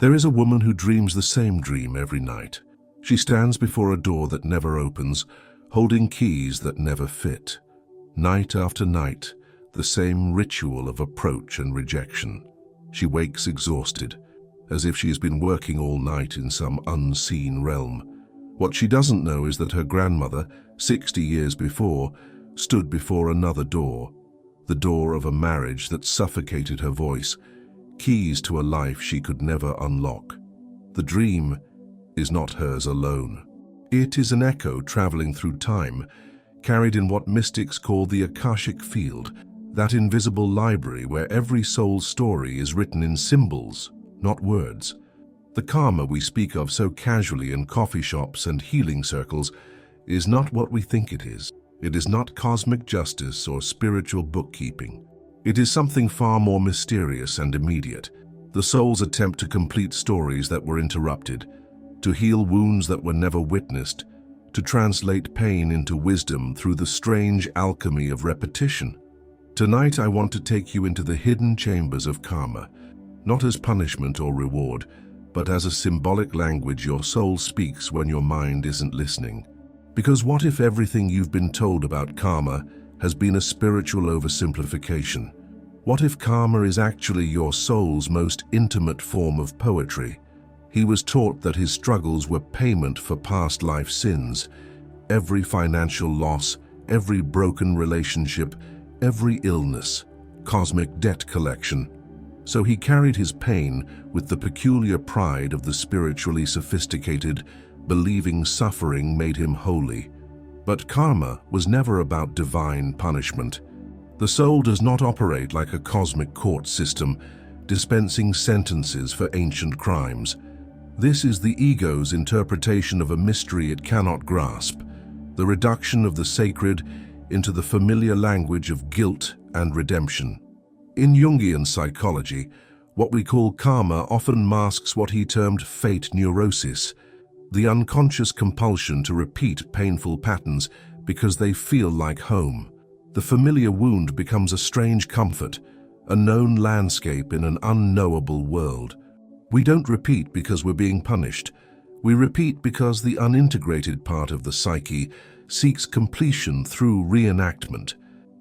There is a woman who dreams the same dream every night. She stands before a door that never opens, holding keys that never fit. Night after night, the same ritual of approach and rejection. She wakes exhausted, as if she has been working all night in some unseen realm. What she doesn't know is that her grandmother, 60 years before, stood before another door, the door of a marriage that suffocated her voice, keys to a life she could never unlock. The dream is not hers alone. It is an echo traveling through time, carried in what mystics call the Akashic Field, that invisible library where every soul's story is written in symbols, not words. The karma we speak of so casually in coffee shops and healing circles is not what we think it is. It is not cosmic justice or spiritual bookkeeping. It is something far more mysterious and immediate. The soul's attempt to complete stories that were interrupted, to heal wounds that were never witnessed, to translate pain into wisdom through the strange alchemy of repetition. Tonight I want to take you into the hidden chambers of karma, not as punishment or reward, but as a symbolic language your soul speaks when your mind isn't listening. Because what if everything you've been told about karma has been a spiritual oversimplification? What if karma is actually your soul's most intimate form of poetry? He was taught that his struggles were payment for past life sins. Every financial loss, every broken relationship, every illness, cosmic debt collection. So he carried his pain with the peculiar pride of the spiritually sophisticated, believing suffering made him holy. But karma was never about divine punishment. The soul does not operate like a cosmic court system, dispensing sentences for ancient crimes. This is the ego's interpretation of a mystery it cannot grasp, the reduction of the sacred into the familiar language of guilt and redemption. In Jungian psychology, what we call karma often masks what he termed fate neurosis, the unconscious compulsion to repeat painful patterns because they feel like home. The familiar wound becomes a strange comfort, a known landscape in an unknowable world. We don't repeat because we're being punished. We repeat because the unintegrated part of the psyche seeks completion through reenactment.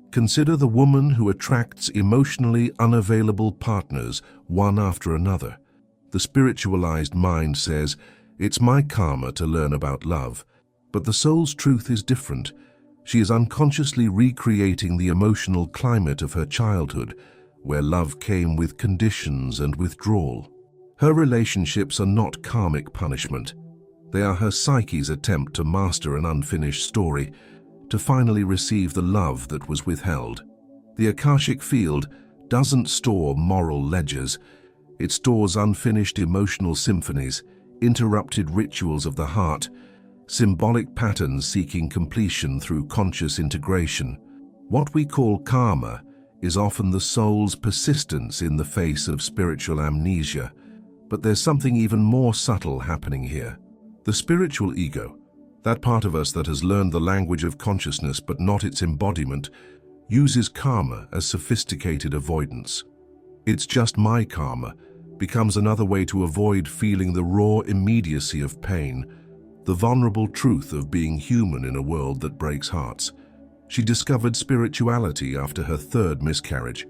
Consider the woman who attracts emotionally unavailable partners one after another. The spiritualized mind says, "It's my karma to learn about love." But the soul's truth is different. She is unconsciously recreating the emotional climate of her childhood, where love came with conditions and withdrawal. Her relationships are not karmic punishment. They are her psyche's attempt to master an unfinished story, to finally receive the love that was withheld. The Akashic Field doesn't store moral ledgers. It stores unfinished emotional symphonies, interrupted rituals of the heart, symbolic patterns seeking completion through conscious integration. What we call karma is often the soul's persistence in the face of spiritual amnesia. But there's something even more subtle happening here. The spiritual ego, that part of us that has learned the language of consciousness but not its embodiment, uses karma as sophisticated avoidance. "It's just my karma" becomes another way to avoid feeling the raw immediacy of pain, the vulnerable truth of being human in a world that breaks hearts. She discovered spirituality after her third miscarriage.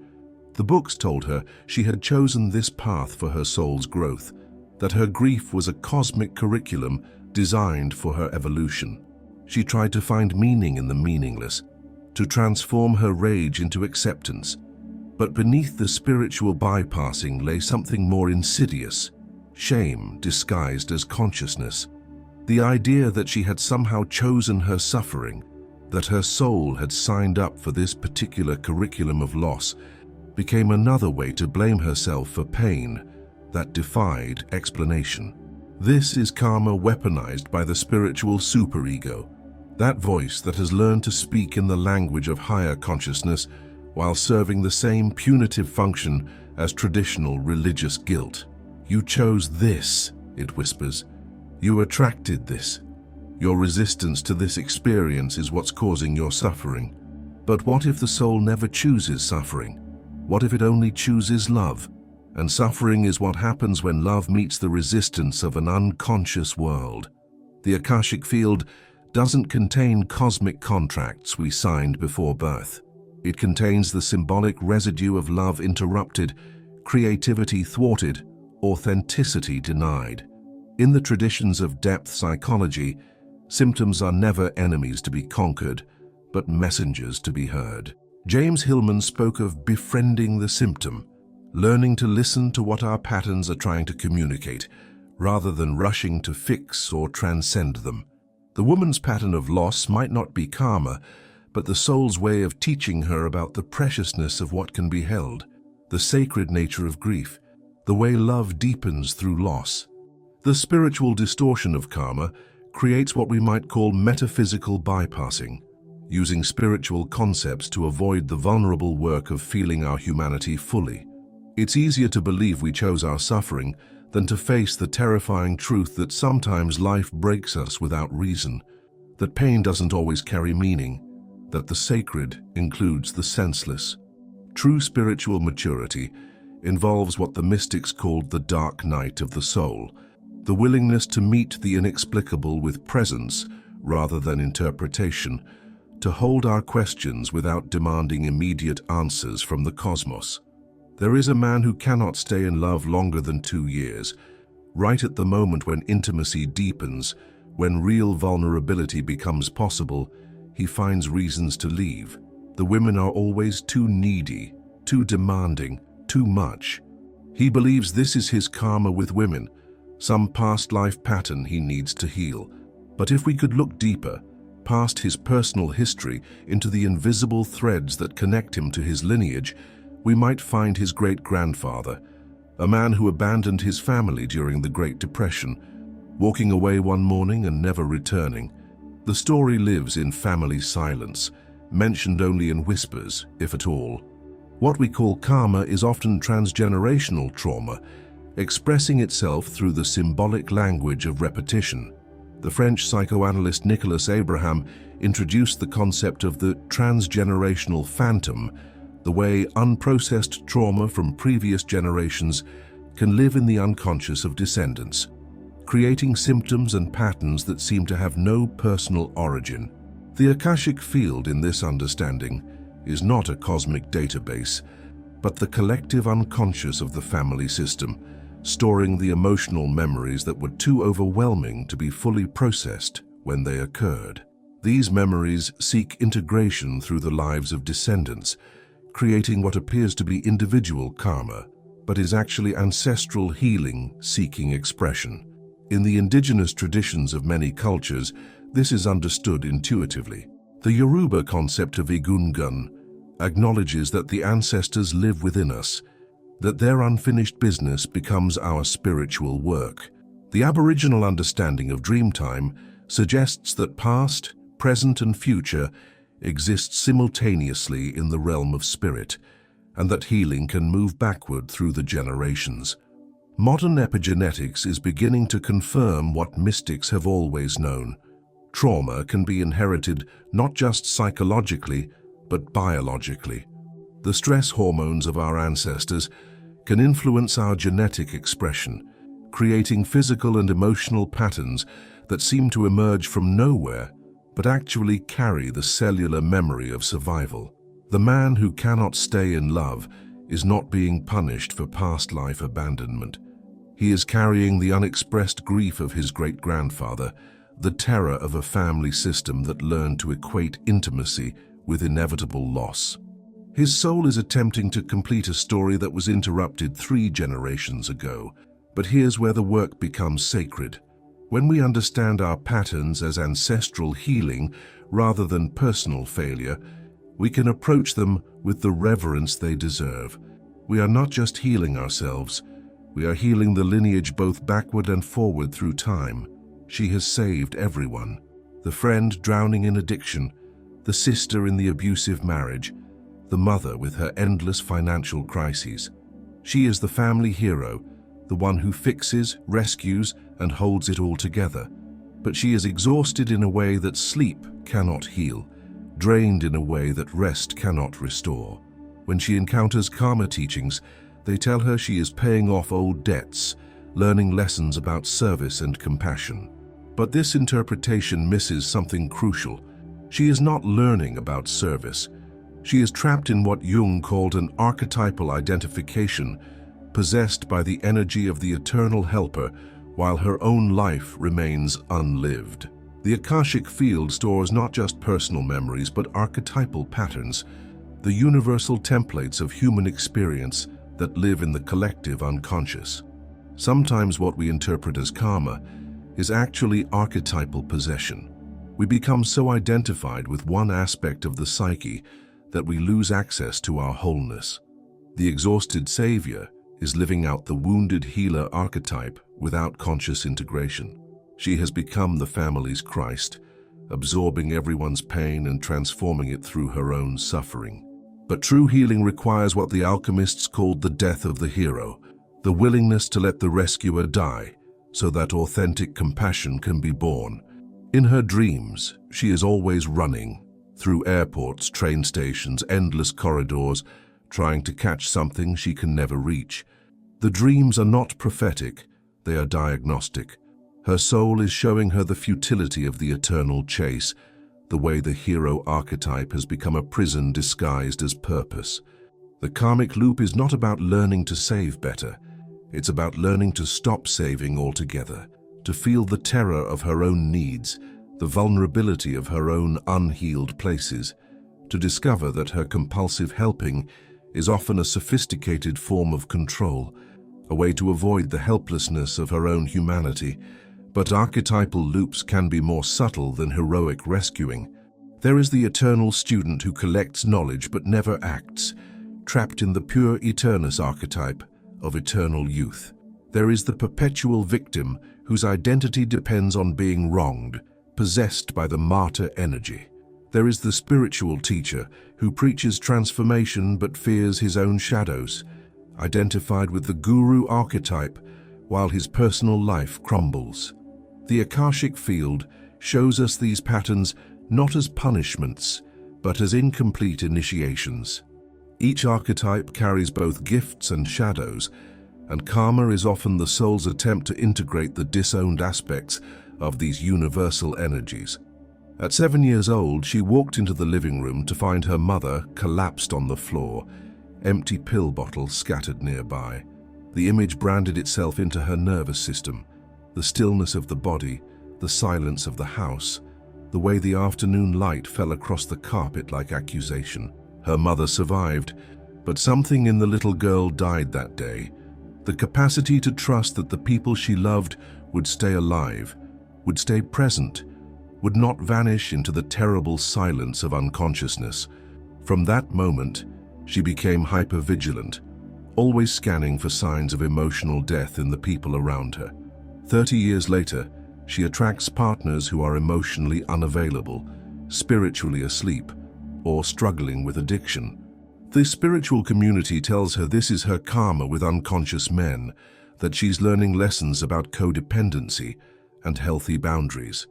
The books told her she had chosen this path for her soul's growth, that her grief was a cosmic curriculum designed for her evolution. She tried to find meaning in the meaningless, to transform her rage into acceptance. But beneath the spiritual bypassing lay something more insidious, shame disguised as consciousness. The idea that she had somehow chosen her suffering, that her soul had signed up for this particular curriculum of loss, became another way to blame herself for pain that defied explanation. This is karma weaponized by the spiritual superego, that voice that has learned to speak in the language of higher consciousness while serving the same punitive function as traditional religious guilt. "You chose this," it whispers. "You attracted this. Your resistance to this experience is what's causing your suffering." But what if the soul never chooses suffering? What if it only chooses love? And suffering is what happens when love meets the resistance of an unconscious world. The Akashic Field doesn't contain cosmic contracts we signed before birth. It contains the symbolic residue of love interrupted, creativity thwarted, authenticity denied. In the traditions of depth psychology, symptoms are never enemies to be conquered, but messengers to be heard. James Hillman spoke of befriending the symptom, learning to listen to what our patterns are trying to communicate, rather than rushing to fix or transcend them. The woman's pattern of loss might not be karma, but the soul's way of teaching her about the preciousness of what can be held, the sacred nature of grief, the way love deepens through loss. The spiritual distortion of karma creates what we might call metaphysical bypassing, using spiritual concepts to avoid the vulnerable work of feeling our humanity fully. It's easier to believe we chose our suffering than to face the terrifying truth that sometimes life breaks us without reason, that pain doesn't always carry meaning, that the sacred includes the senseless. True spiritual maturity involves what the mystics called the dark night of the soul, the willingness to meet the inexplicable with presence rather than interpretation, to hold our questions without demanding immediate answers from the cosmos. There is a man who cannot stay in love longer than 2 years, right at the moment when intimacy deepens, when real vulnerability becomes possible. He finds reasons to leave. The women are always too needy, too demanding, too much. He believes this is his karma with women, some past life pattern he needs to heal. But if we could look deeper, past his personal history, into the invisible threads that connect him to his lineage, we might find his great-grandfather, a man who abandoned his family during the Great Depression, walking away one morning and never returning. The story lives in family silence, mentioned only in whispers, if at all. What we call karma is often transgenerational trauma, expressing itself through the symbolic language of repetition. The French psychoanalyst Nicolas Abraham introduced the concept of the transgenerational phantom, the way unprocessed trauma from previous generations can live in the unconscious of descendants, creating symptoms and patterns that seem to have no personal origin. The Akashic Field, in this understanding, is not a cosmic database, but the collective unconscious of the family system, storing the emotional memories that were too overwhelming to be fully processed when they occurred. These memories seek integration through the lives of descendants, creating what appears to be individual karma, but is actually ancestral healing seeking expression. In the indigenous traditions of many cultures, this is understood intuitively. The Yoruba concept of Egungun acknowledges that the ancestors live within us, that their unfinished business becomes our spiritual work. The Aboriginal understanding of Dreamtime suggests that past, present, and future exist simultaneously in the realm of spirit, and that healing can move backward through the generations. Modern epigenetics is beginning to confirm what mystics have always known. Trauma can be inherited not just psychologically, but biologically. The stress hormones of our ancestors can influence our genetic expression, creating physical and emotional patterns that seem to emerge from nowhere, but actually carry the cellular memory of survival. The man who cannot stay in love is not being punished for past life abandonment. He is carrying the unexpressed grief of his great-grandfather, the terror of a family system that learned to equate intimacy with inevitable loss. His soul is attempting to complete a story that was interrupted 3 generations ago, but here's where the work becomes sacred. When we understand our patterns as ancestral healing rather than personal failure, we can approach them with the reverence they deserve. We are not just healing ourselves, we are healing the lineage both backward and forward through time. She has saved everyone. The friend drowning in addiction, the sister in the abusive marriage, the mother with her endless financial crises. She is the family hero, the one who fixes, rescues, and holds it all together. But she is exhausted in a way that sleep cannot heal, drained in a way that rest cannot restore. When she encounters karma teachings, They tell her she is paying off old debts, learning lessons about service and compassion. But this interpretation misses something crucial. She is not learning about service. She is trapped in what Jung called an archetypal identification, possessed by the energy of the eternal helper, while her own life remains unlived. The Akashic Field stores not just personal memories, but archetypal patterns, the universal templates of human experience that live in the collective unconscious. Sometimes what we interpret as karma is actually archetypal possession. We become so identified with one aspect of the psyche that we lose access to our wholeness. The exhausted savior is living out the wounded healer archetype without conscious integration. She has become the family's Christ, absorbing everyone's pain and transforming it through her own suffering. But true healing requires what the alchemists called the death of the hero, the willingness to let the rescuer die, so that authentic compassion can be born. In her dreams, she is always running, through airports, train stations, endless corridors, trying to catch something she can never reach. The dreams are not prophetic, they are diagnostic. Her soul is showing her the futility of the eternal chase, the way the hero archetype has become a prison disguised as purpose. The karmic loop is not about learning to save better. It's about learning to stop saving altogether, to feel the terror of her own needs, the vulnerability of her own unhealed places, to discover that her compulsive helping is often a sophisticated form of control, a way to avoid the helplessness of her own humanity. But archetypal loops can be more subtle than heroic rescuing. There is the eternal student who collects knowledge but never acts, trapped in the pure eternus archetype of eternal youth. There is the perpetual victim whose identity depends on being wronged, possessed by the martyr energy. There is the spiritual teacher who preaches transformation but fears his own shadows, identified with the guru archetype while his personal life crumbles. The Akashic Field shows us these patterns not as punishments, but as incomplete initiations. Each archetype carries both gifts and shadows, and karma is often the soul's attempt to integrate the disowned aspects of these universal energies. At 7 years old, she walked into the living room to find her mother collapsed on the floor, empty pill bottles scattered nearby. The image branded itself into her nervous system, the stillness of the body, the silence of the house, the way the afternoon light fell across the carpet like accusation. Her mother survived, but something in the little girl died that day. The capacity to trust that the people she loved would stay alive, would stay present, would not vanish into the terrible silence of unconsciousness. From that moment, she became hypervigilant, always scanning for signs of emotional death in the people around her. 30 years later, she attracts partners who are emotionally unavailable, spiritually asleep, or struggling with addiction. This spiritual community tells her this is her karma with unconscious men, that she's learning lessons about codependency and healthy boundaries.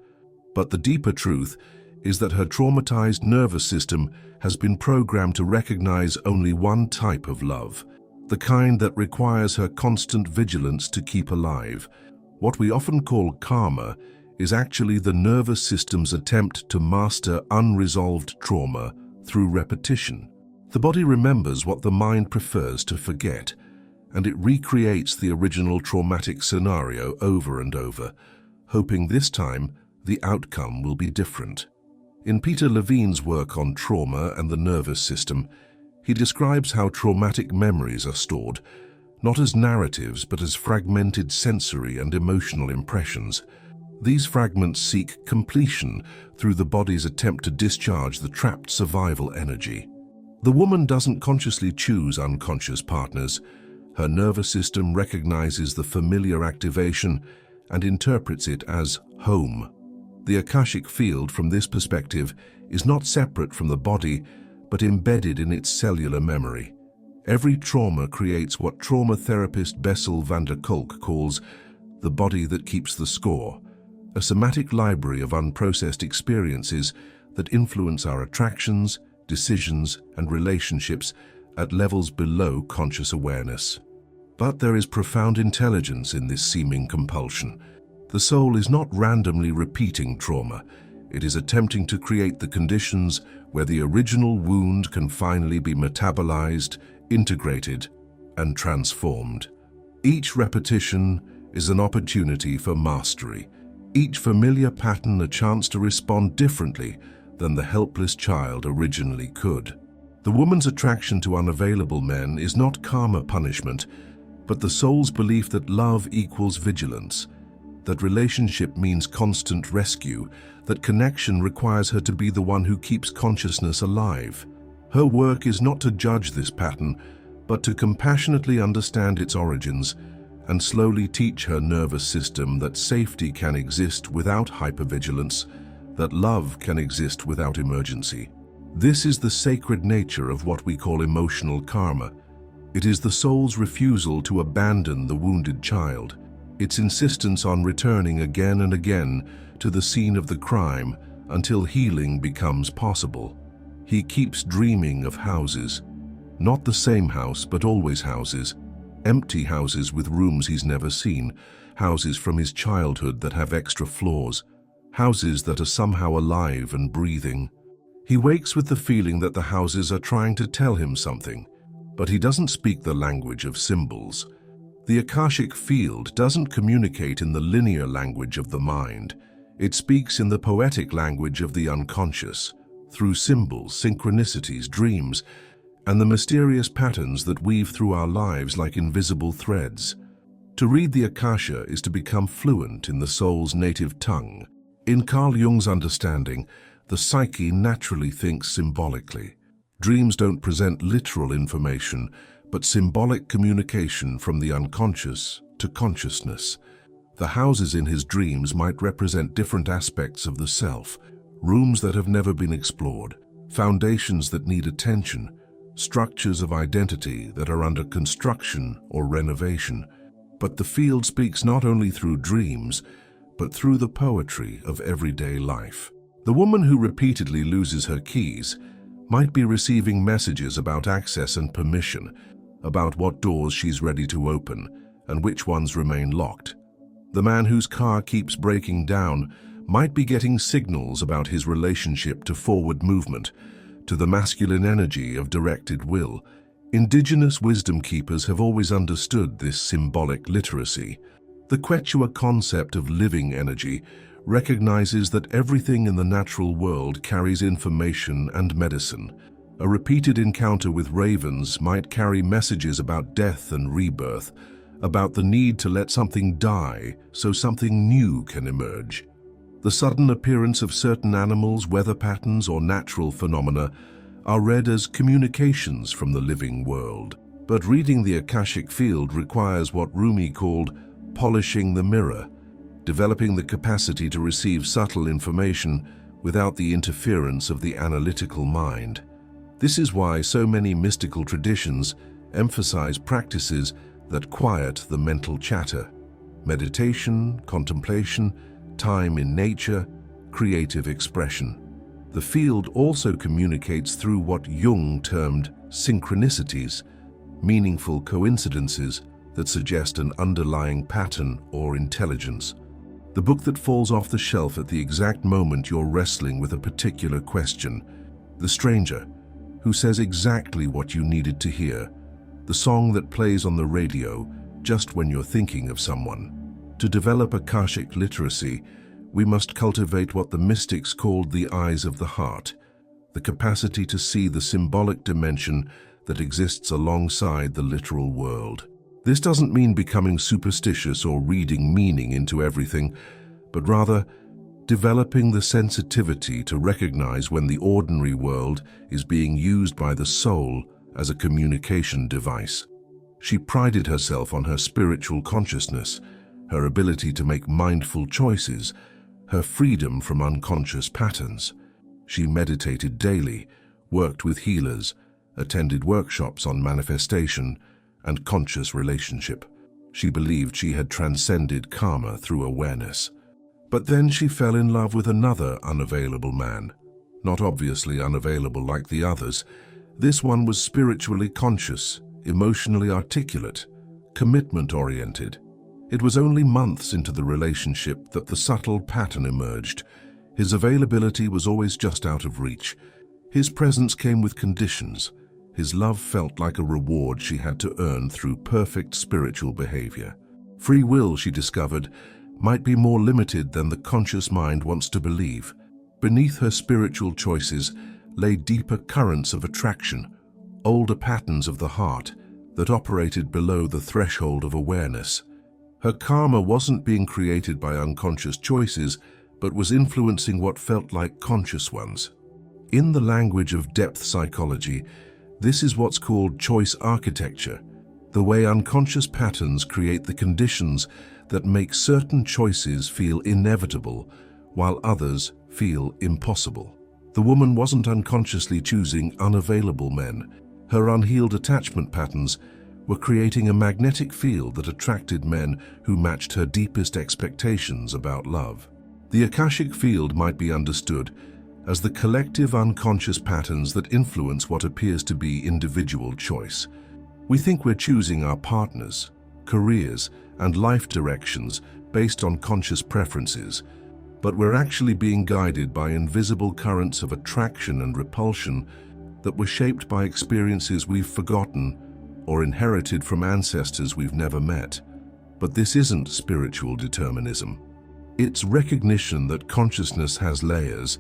But the deeper truth is that her traumatized nervous system has been programmed to recognize only one type of love, the kind that requires her constant vigilance to keep alive. What we often call karma is actually the nervous system's attempt to master unresolved trauma through repetition. The body remembers what the mind prefers to forget, and it recreates the original traumatic scenario over and over, hoping this time the outcome will be different. In Peter Levine's work on trauma and the nervous system, he describes how traumatic memories are stored, not as narratives but as fragmented sensory and emotional impressions. These fragments seek completion through the body's attempt to discharge the trapped survival energy. The woman doesn't consciously choose unconscious partners. Her nervous system recognizes the familiar activation and interprets it as home. The Akashic Field, from this perspective, is not separate from the body, but embedded in its cellular memory. Every trauma creates what trauma therapist Bessel van der Kolk calls the body that keeps the score, a somatic library of unprocessed experiences that influence our attractions, decisions, and relationships at levels below conscious awareness. But there is profound intelligence in this seeming compulsion. The soul is not randomly repeating trauma. It is attempting to create the conditions where the original wound can finally be metabolized, integrated, and transformed. Each repetition is an opportunity for mastery, each familiar pattern a chance to respond differently than the helpless child originally could. The woman's attraction to unavailable men is not karma punishment, but the soul's belief that love equals vigilance, that relationship means constant rescue, that connection requires her to be the one who keeps consciousness alive. Her work is not to judge this pattern, but to compassionately understand its origins and slowly teach her nervous system that safety can exist without hypervigilance, that love can exist without emergency. This is the sacred nature of what we call emotional karma. It is the soul's refusal to abandon the wounded child, its insistence on returning again and again to the scene of the crime until healing becomes possible. He keeps dreaming of houses, not the same house, but always houses, empty houses with rooms he's never seen, houses from his childhood that have extra floors, houses that are somehow alive and breathing. He wakes with the feeling that the houses are trying to tell him something, but he doesn't speak the language of symbols. The Akashic Field doesn't communicate in the linear language of the mind. It speaks in the poetic language of the unconscious, through symbols, synchronicities, dreams, and the mysterious patterns that weave through our lives like invisible threads. To read the Akasha is to become fluent in the soul's native tongue. In Carl Jung's understanding, the psyche naturally thinks symbolically. Dreams don't present literal information, but symbolic communication from the unconscious to consciousness. The houses in his dreams might represent different aspects of the self, rooms that have never been explored, foundations that need attention, structures of identity that are under construction or renovation. But the field speaks not only through dreams, but through the poetry of everyday life. The woman who repeatedly loses her keys might be receiving messages about access and permission, about what doors she's ready to open and which ones remain locked. The man whose car keeps breaking down might be getting signals about his relationship to forward movement, to the masculine energy of directed will. Indigenous wisdom keepers have always understood this symbolic literacy. The Quechua concept of living energy recognizes that everything in the natural world carries information and medicine. A repeated encounter with ravens might carry messages about death and rebirth, about the need to let something die so something new can emerge. The sudden appearance of certain animals, weather patterns, or natural phenomena are read as communications from the living world. But reading the Akashic Field requires what Rumi called polishing the mirror, developing the capacity to receive subtle information without the interference of the analytical mind. This is why so many mystical traditions emphasize practices that quiet the mental chatter: meditation, contemplation, time in nature, creative expression. The field also communicates through what Jung termed synchronicities, meaningful coincidences that suggest an underlying pattern or intelligence. The book that falls off the shelf at the exact moment you're wrestling with a particular question. The stranger who says exactly what you needed to hear. The song that plays on the radio just when you're thinking of someone. To develop Akashic literacy, we must cultivate what the mystics called the eyes of the heart, the capacity to see the symbolic dimension that exists alongside the literal world. This doesn't mean becoming superstitious or reading meaning into everything, but rather developing the sensitivity to recognize when the ordinary world is being used by the soul as a communication device. She prided herself on her spiritual consciousness, her ability to make mindful choices, her freedom from unconscious patterns. She meditated daily, worked with healers, attended workshops on manifestation and conscious relationship. She believed she had transcended karma through awareness. But then she fell in love with another unavailable man, not obviously unavailable like the others, This one was spiritually conscious, emotionally articulate, commitment-oriented. It was only months into the relationship that the subtle pattern emerged. His availability was always just out of reach. His presence came with conditions. His love felt like a reward she had to earn through perfect spiritual behavior. Free will, she discovered, might be more limited than the conscious mind wants to believe. Beneath her spiritual choices lay deeper currents of attraction, older patterns of the heart that operated below the threshold of awareness. Her karma wasn't being created by unconscious choices, but was influencing what felt like conscious ones. In the language of depth psychology, this is what's called choice architecture, the way unconscious patterns create the conditions that make certain choices feel inevitable, while others feel impossible. The woman wasn't unconsciously choosing unavailable men. Her unhealed attachment patterns were creating a magnetic field that attracted men who matched her deepest expectations about love. The Akashic Field might be understood as the collective unconscious patterns that influence what appears to be individual choice. We think we're choosing our partners, careers, and life directions based on conscious preferences, but we're actually being guided by invisible currents of attraction and repulsion that were shaped by experiences we've forgotten or inherited from ancestors we've never met. But this isn't spiritual determinism. It's recognition that consciousness has layers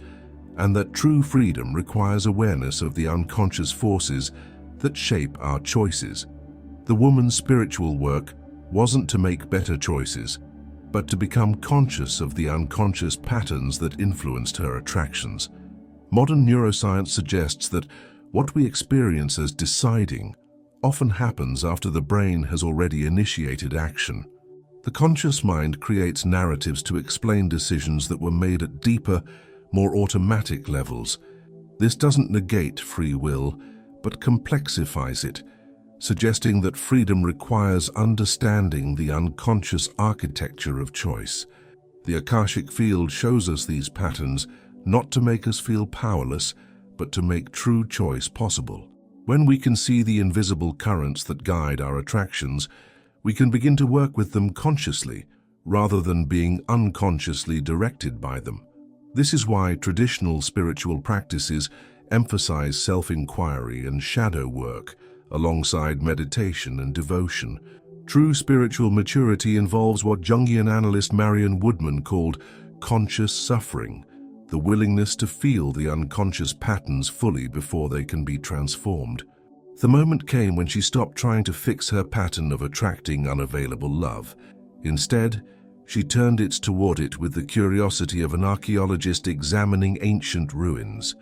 and that true freedom requires awareness of the unconscious forces that shape our choices. The woman's spiritual work wasn't to make better choices, but to become conscious of the unconscious patterns that influenced her attractions. Modern neuroscience suggests that what we experience as deciding often happens after the brain has already initiated action. The conscious mind creates narratives to explain decisions that were made at deeper, more automatic levels. This doesn't negate free will, but complexifies it, suggesting that freedom requires understanding the unconscious architecture of choice. The Akashic Field shows us these patterns not to make us feel powerless, but to make true choice possible. When we can see the invisible currents that guide our attractions, we can begin to work with them consciously, rather than being unconsciously directed by them. This is why traditional spiritual practices emphasize self-inquiry and shadow work, alongside meditation and devotion. True spiritual maturity involves what Jungian analyst Marion Woodman called conscious suffering, the willingness to feel the unconscious patterns fully before they can be transformed. The moment came when she stopped trying to fix her pattern of attracting unavailable love. Instead, she turned toward it with the curiosity of an archaeologist examining ancient ruins.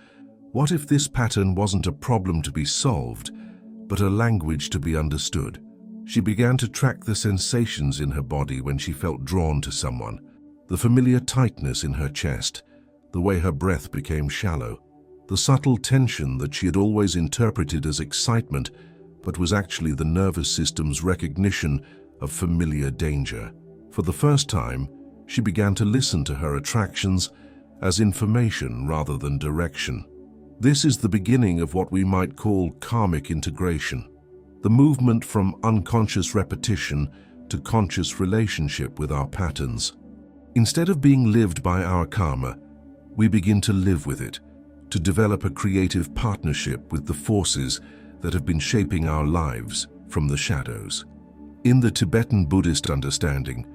What if this pattern wasn't a problem to be solved, but a language to be understood? She began to track the sensations in her body when she felt drawn to someone, the familiar tightness in her chest, the way her breath became shallow, the subtle tension that she had always interpreted as excitement, but was actually the nervous system's recognition of familiar danger. For the first time, she began to listen to her attractions as information rather than direction. This is the beginning of what we might call karmic integration, the movement from unconscious repetition to conscious relationship with our patterns. Instead of being lived by our karma, we begin to live with it, to develop a creative partnership with the forces that have been shaping our lives from the shadows. In the Tibetan Buddhist understanding,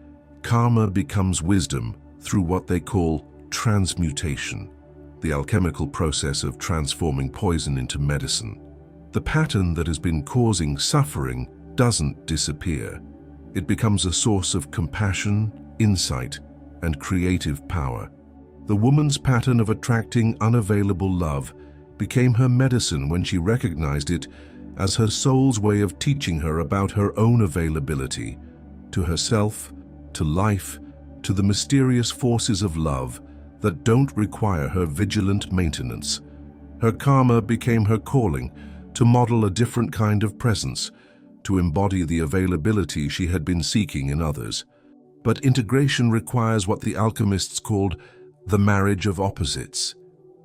karma becomes wisdom through what they call transmutation, the alchemical process of transforming poison into medicine. The pattern that has been causing suffering doesn't disappear. It becomes a source of compassion, insight, and creative power. The woman's pattern of attracting unavailable love became her medicine when she recognized it as her soul's way of teaching her about her own availability, to herself, to life, to the mysterious forces of love that don't require her vigilant maintenance. Her karma became her calling to model a different kind of presence, to embody the availability she had been seeking in others. But integration requires what the alchemists called the marriage of opposites,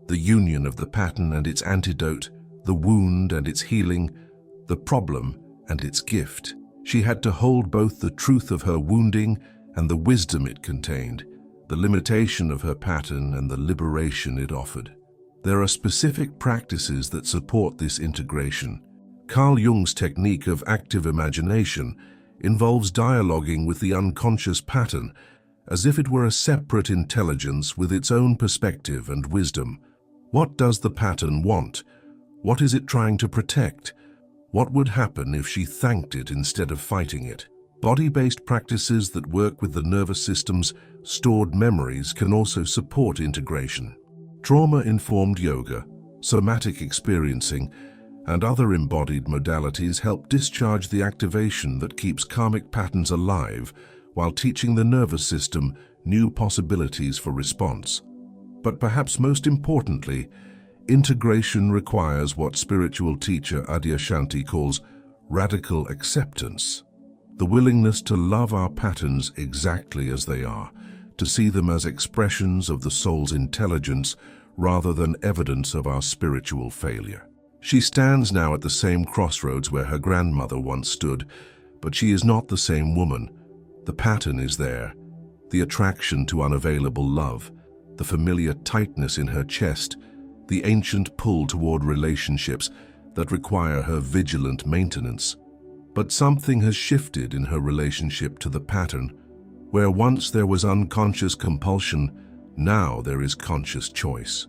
the union of the pattern and its antidote, the wound and its healing, the problem and its gift. She had to hold both the truth of her wounding and the wisdom it contained, the limitation of her pattern and the liberation it offered. There are specific practices that support this integration. Carl Jung's technique of active imagination involves dialoguing with the unconscious pattern as if it were a separate intelligence with its own perspective and wisdom. What does the pattern want? What is it trying to protect? What would happen if she thanked it instead of fighting it? Body-based practices that work with the nervous system's stored memories can also support integration. Trauma-informed yoga, somatic experiencing, and other embodied modalities help discharge the activation that keeps karmic patterns alive while teaching the nervous system new possibilities for response. But perhaps most importantly, integration requires what spiritual teacher Adyashanti calls radical acceptance. The willingness to love our patterns exactly as they are, to see them as expressions of the soul's intelligence rather than evidence of our spiritual failure. She stands now at the same crossroads where her grandmother once stood, but she is not the same woman. The pattern is there, the attraction to unavailable love, the familiar tightness in her chest, the ancient pull toward relationships that require her vigilant maintenance. But something has shifted in her relationship to the pattern. Where once there was unconscious compulsion, now there is conscious choice.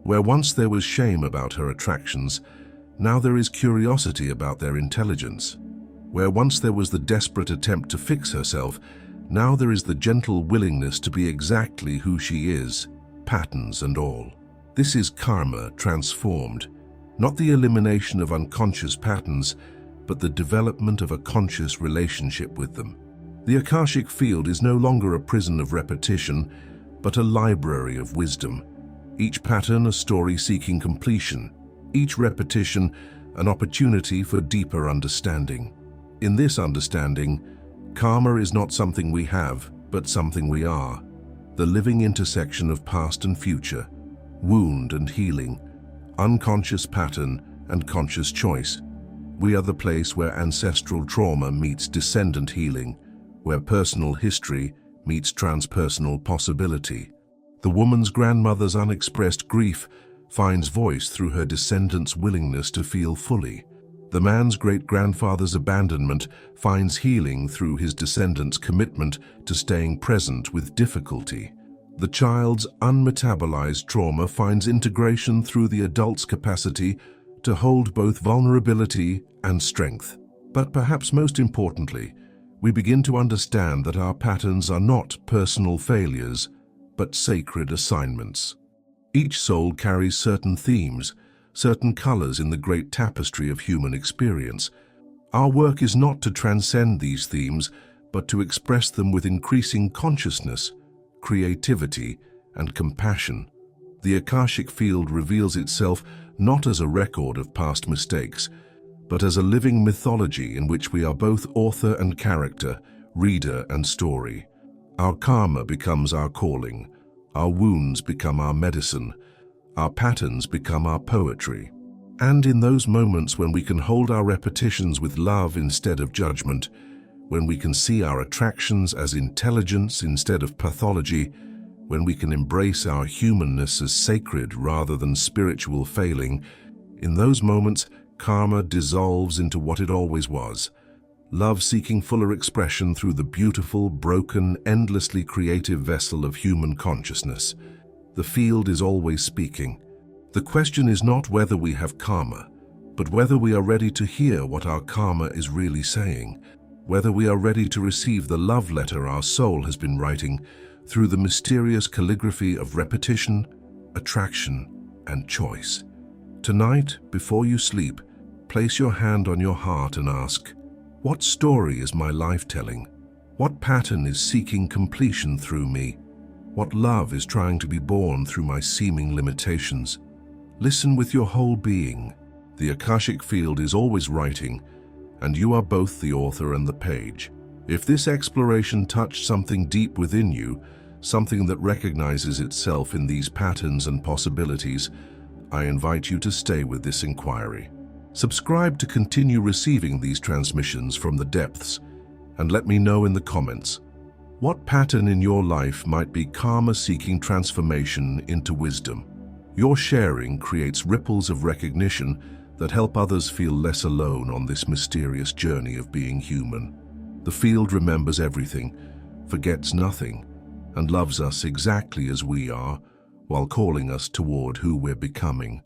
Where once there was shame about her attractions, now there is curiosity about their intelligence. Where once there was the desperate attempt to fix herself, now there is the gentle willingness to be exactly who she is, patterns and all. This is karma transformed, not the elimination of unconscious patterns, but the development of a conscious relationship with them. The Akashic Field is no longer a prison of repetition, but a library of wisdom. Each pattern a story seeking completion, each repetition an opportunity for deeper understanding. In this understanding, karma is not something we have, but something we are. The living intersection of past and future, wound and healing, unconscious pattern and conscious choice. We are the place where ancestral trauma meets descendant healing, where personal history meets transpersonal possibility. The woman's grandmother's unexpressed grief finds voice through her descendants' willingness to feel fully. The man's great-grandfather's abandonment finds healing through his descendants' commitment to staying present with difficulty. The child's unmetabolized trauma finds integration through the adult's capacity to hold both vulnerability and strength. But perhaps most importantly, we begin to understand that our patterns are not personal failures, but sacred assignments. Each soul carries certain themes, certain colors in the great tapestry of human experience. Our work is not to transcend these themes, but to express them with increasing consciousness, creativity, and compassion. The Akashic Field reveals itself not as a record of past mistakes, but as a living mythology in which we are both author and character, reader and story. Our karma becomes our calling, our wounds become our medicine, our patterns become our poetry. And in those moments when we can hold our repetitions with love instead of judgment, when we can see our attractions as intelligence instead of pathology, when we can embrace our humanness as sacred rather than spiritual failing, in those moments, karma dissolves into what it always was, love seeking fuller expression through the beautiful, broken, endlessly creative vessel of human consciousness. The field is always speaking. The question is not whether we have karma, but whether we are ready to hear what our karma is really saying, whether we are ready to receive the love letter our soul has been writing through the mysterious calligraphy of repetition, attraction, and choice. Tonight, before you sleep, place your hand on your heart and ask, what story is my life telling? What pattern is seeking completion through me? What love is trying to be born through my seeming limitations? Listen with your whole being. The Akashic Field is always writing, and you are both the author and the page. If this exploration touched something deep within you, something that recognizes itself in these patterns and possibilities, I invite you to stay with this inquiry. Subscribe to continue receiving these transmissions from the depths, and let me know in the comments what pattern in your life might be karma seeking transformation into wisdom. Your sharing creates ripples of recognition that help others feel less alone on this mysterious journey of being human. The field remembers everything, forgets nothing, and loves us exactly as we are, while calling us toward who we're becoming.